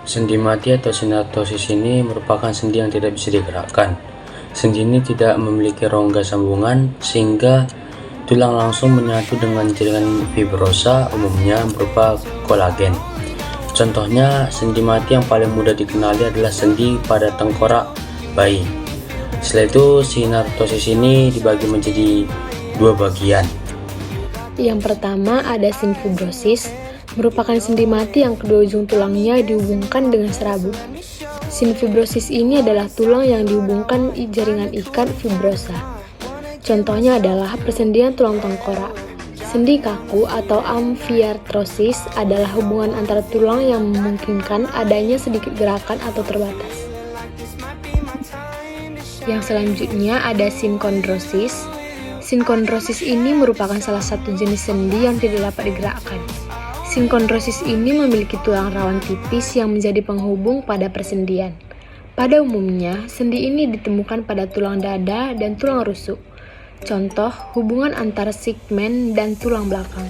Sendi mati atau sinartosis ini merupakan sendi yang tidak bisa digerakkan. Sendi ini tidak memiliki rongga sambungan sehingga tulang langsung menyatu dengan jaringan fibrosa, umumnya berupa kolagen. Contohnya, sendi mati yang paling mudah dikenali adalah sendi pada tengkorak bayi. Setelah itu, sinartosis ini dibagi menjadi dua bagian. Yang pertama ada sinfibrosis, merupakan sendi mati yang kedua ujung tulangnya dihubungkan dengan serabut. Sinfibrosis ini adalah tulang yang dihubungkan jaringan ikat fibrosa. Contohnya adalah persendian tulang tengkorak. Sendi kaku atau amfiartrosis adalah hubungan antara tulang yang memungkinkan adanya sedikit gerakan atau terbatas. Yang selanjutnya ada sinkondrosis. Sinkondrosis ini merupakan salah satu jenis sendi yang tidak dapat digerakkan. Sinkondrosis ini memiliki tulang rawan tipis yang menjadi penghubung pada persendian. Pada umumnya, sendi ini ditemukan pada tulang dada dan tulang rusuk. Contoh, hubungan antara segmen dan tulang belakang.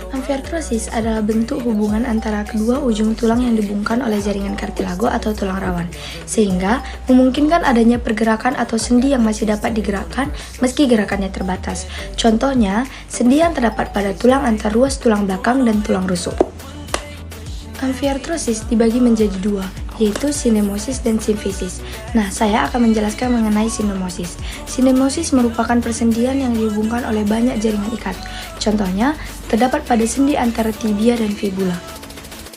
Amfiartrosis adalah bentuk hubungan antara kedua ujung tulang yang dihubungkan oleh jaringan kartilago atau tulang rawan, sehingga memungkinkan adanya pergerakan atau sendi yang masih dapat digerakkan meski gerakannya terbatas. Contohnya, sendi yang terdapat pada tulang antar ruas tulang belakang dan tulang rusuk. Amfiartrosis dibagi menjadi dua, yaitu sinemosis dan simfisis. Nah, saya akan menjelaskan mengenai sinemosis. Sinemosis merupakan persendian yang dihubungkan oleh banyak jaringan ikat. Contohnya, terdapat pada sendi antara tibia dan fibula.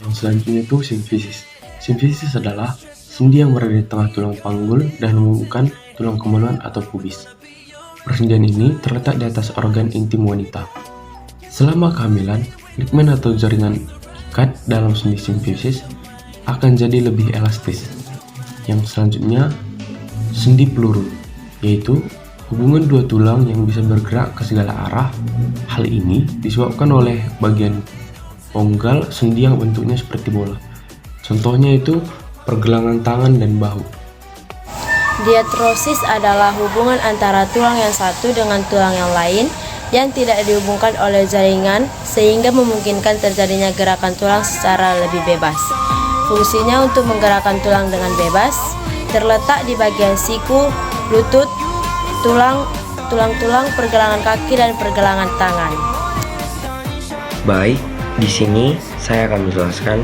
Yang selanjutnya itu simfisis. Simfisis adalah sendi yang berada di tengah tulang panggul dan menghubungkan tulang kemaluan atau pubis. Persendian ini terletak di atas organ intim wanita. Selama kehamilan, ligmen atau jaringan ikat dalam sendi simfisis akan jadi lebih elastis. Yang selanjutnya, sendi peluru, yaitu hubungan dua tulang yang bisa bergerak ke segala arah. Hal ini disebabkan oleh bagian ponggal sendi yang bentuknya seperti bola. Contohnya itu pergelangan tangan dan bahu. Diatrosis adalah hubungan antara tulang yang satu dengan tulang yang lain yang tidak dihubungkan oleh jaringan sehingga memungkinkan terjadinya gerakan tulang secara lebih bebas. Fungsinya untuk menggerakkan tulang dengan bebas, terletak di bagian siku, lutut, tulang-tulang, pergelangan kaki, dan pergelangan tangan. Baik, di sini saya akan menjelaskan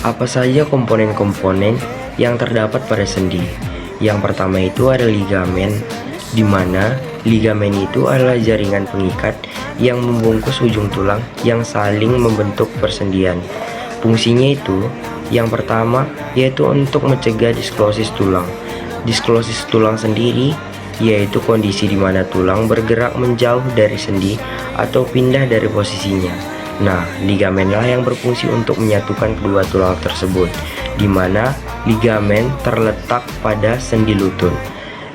apa saja komponen-komponen yang terdapat pada sendi. Yang pertama itu ada ligamen, di mana ligamen itu adalah jaringan pengikat yang membungkus ujung tulang yang saling membentuk persendian. Fungsinya itu, yang pertama yaitu untuk mencegah disklosis tulang. Disklosis tulang sendiri yaitu kondisi di mana tulang bergerak menjauh dari sendi atau pindah dari posisinya. Nah, ligamenlah yang berfungsi untuk menyatukan kedua tulang tersebut, di mana ligamen terletak pada sendi lutut.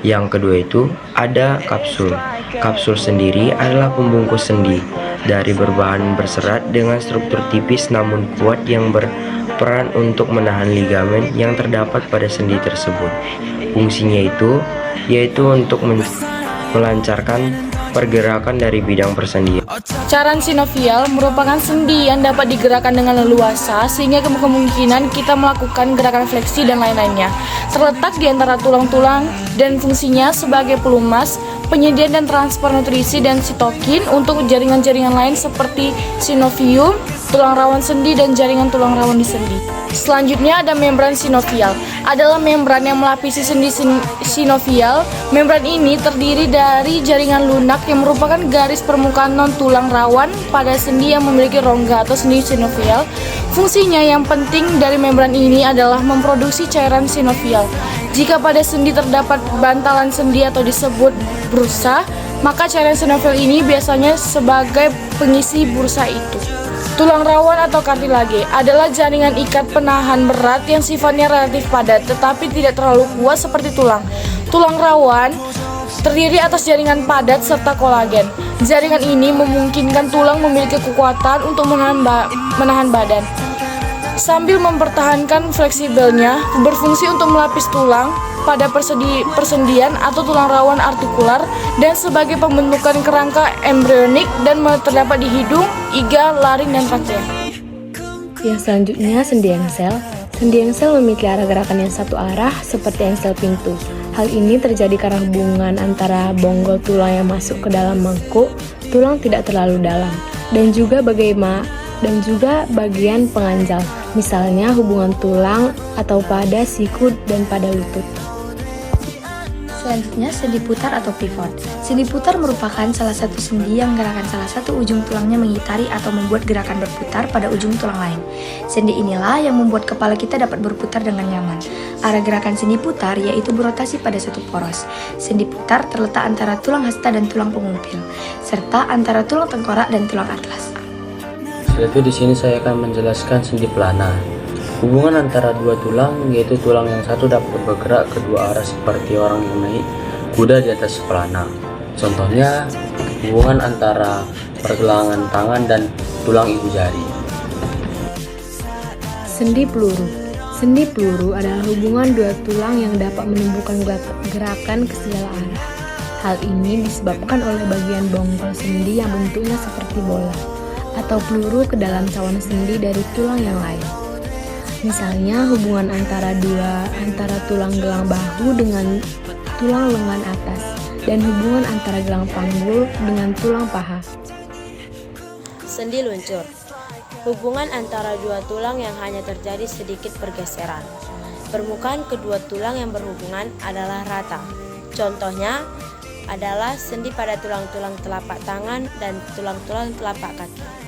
Yang kedua itu ada kapsul. Kapsul sendiri adalah pembungkus sendi dari berbahan berserat dengan struktur tipis namun kuat yang berperan untuk menahan ligamen yang terdapat pada sendi tersebut. Fungsinya itu yaitu untuk melancarkan pergerakan dari bidang persendian. Cairan sinovial merupakan sendi yang dapat digerakkan dengan leluasa sehingga kemungkinan kita melakukan gerakan fleksi dan lain-lainnya. Terletak di antara tulang-tulang dan fungsinya sebagai pelumas, penyedia dan transfer nutrisi dan sitokin untuk jaringan-jaringan lain seperti sinovium, tulang rawan sendi, dan jaringan tulang rawan di sendi. Selanjutnya ada membran sinovial. Adalah membran yang melapisi sendi sinovial. Membran ini terdiri dari jaringan lunak yang merupakan garis permukaan non-tulang rawan pada sendi yang memiliki rongga atau sendi sinovial. Fungsinya yang penting dari membran ini adalah memproduksi cairan sinovial. Jika pada sendi terdapat bantalan sendi atau disebut bursa, maka cairan sinovial ini biasanya sebagai pengisi bursa itu. Tulang rawan atau kartilage adalah jaringan ikat penahan berat yang sifatnya relatif padat tetapi tidak terlalu kuat seperti tulang. Tulang rawan terdiri atas jaringan padat serta kolagen. Jaringan ini memungkinkan tulang memiliki kekuatan untuk menahan badan sambil mempertahankan fleksibelnya, berfungsi untuk melapis tulang pada persendian atau tulang rawan artikular dan sebagai pembentukan kerangka embrionik dan terdapat di hidung, iga, laring, dan trakea. Yang selanjutnya sendi engsel. Sendi engsel memiliki arah gerakan yang satu arah seperti engsel pintu. Hal ini terjadi karena hubungan antara bonggol tulang yang masuk ke dalam mangkuk tulang tidak terlalu dalam dan juga bagian penganjal, misalnya hubungan tulang atau pada siku dan pada lutut. Selanjutnya, sendi putar atau pivot. Sendi putar merupakan salah satu sendi yang gerakan salah satu ujung tulangnya mengitari atau membuat gerakan berputar pada ujung tulang lain. Sendi inilah yang membuat kepala kita dapat berputar dengan nyaman. Arah gerakan sendi putar yaitu berotasi pada satu poros. Sendi putar terletak antara tulang hasta dan tulang pengumpil, serta antara tulang tengkorak dan tulang atlas. Setelah itu di sini saya akan menjelaskan sendi pelana. Hubungan antara dua tulang, yaitu tulang yang satu dapat bergerak kedua arah seperti orang yang naik kuda di atas pelana. Contohnya, hubungan antara pergelangan tangan dan tulang ibu jari. Sendi peluru. Sendi peluru adalah hubungan dua tulang yang dapat menumbuhkan gerakan ke segala arah. Hal ini disebabkan oleh bagian bonggol sendi yang bentuknya seperti bola, atau peluru ke dalam cawan sendi dari tulang yang lain. Misalnya hubungan antara tulang gelang bahu dengan tulang lengan atas dan hubungan antara gelang panggul dengan tulang paha. Sendi luncur. Hubungan antara dua tulang yang hanya terjadi sedikit pergeseran. Permukaan kedua tulang yang berhubungan adalah rata. Contohnya adalah sendi pada tulang-tulang telapak tangan dan tulang-tulang telapak kaki.